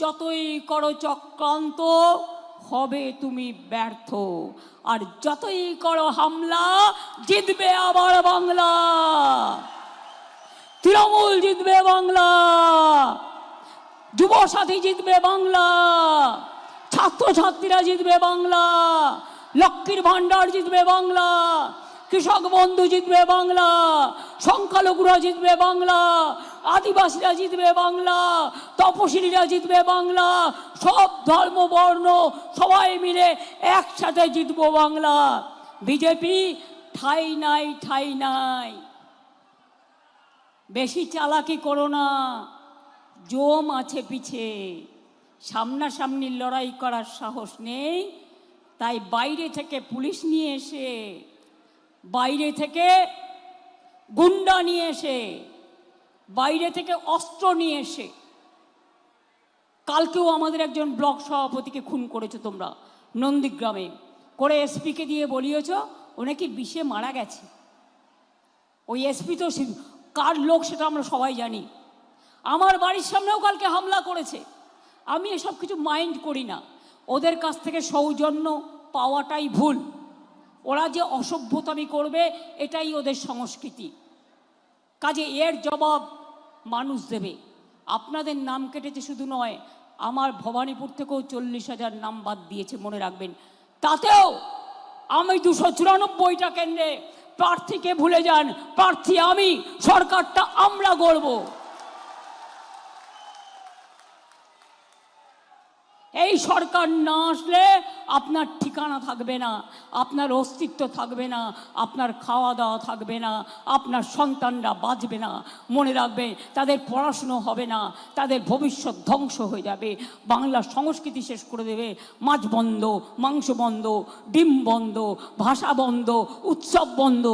যতই করো চক্রান্ত হবে তুমি ব্যর্থ, আর যতই করো হামলা জিতবে আবার বাংলা। তৃণমূল জিতবে বাংলা, যুবসাথী জিতবে বাংলা, ছাত্রছাত্রীরা জিতবে বাংলা, লক্ষ্মীর ভাণ্ডার জিতবে বাংলা, কৃষক বন্ধু জিতবে বাংলা, সংখ্যালঘুরা জিতবে বাংলা, আদিবাসীরা জিতবে বাংলা, তপশিলীরা জিতবে বাংলা, সব ধর্ম বর্ণ সবাই মিলে একসাথে জিতবো বাংলা। বিজেপি ঠাই নাই, ঠাই নাই। বেশি চালাকি করো না, জম আছে পিছে, সামনাসামনি লড়াই করার সাহস নেই। তাই বাইরে থেকে পুলিশ নিয়ে এসে, বাইরে থেকে গুন্ডা নিয়ে এসে, বাইরে থেকে অস্ত্র নিয়ে এসে, কালকেও আমাদের একজন ব্লক সভাপতিকে খুন করেছো তোমরা নন্দীগ্রামে, করে এসপিকে দিয়ে বলিয়েছ ও নাকি বিষে মারা গেছে। ওই এসপি তো কার লোক সেটা আমরা সবাই জানি। আমার বাড়ির সামনেও কালকে হামলা করেছে। আমি এসব কিছু মাইন্ড করি না। ওদের কাছ থেকে সৌজন্য পাওয়াটাই ভুল। ওরা যে অসভ্যতামি করবে এটাই ওদের সংস্কৃতি। কাজে এর জবাব মানুষ দেবে। আপনাদের নাম কেটেছে শুধু নয়, আমার ভবানীপুর থেকেও 40,000 নাম বাদ দিয়েছে, মনে রাখবেন। তাতেও আমি 294টা কেন্দ্রে প্রার্থীকে ভুলে যান, প্রার্থী আমি, সরকারটা আমরা গড়ব। এই সরকার না আসলে আপনার ঠিকানা থাকবে না, আপনার অস্তিত্ব থাকবে না, আপনার খাওয়া দাওয়া থাকবে না, আপনার সন্তানরা বাঁচবে না। মনে রাখবে, তাদের পড়াশুনো হবে না, তাদের ভবিষ্যৎ ধ্বংস হয়ে যাবে। বাংলার সংস্কৃতি শেষ করে দেবে। মাছ বন্ধ, মাংস বন্ধ, ডিম বন্ধ, ভাষা বন্ধ, উৎসব বন্ধ।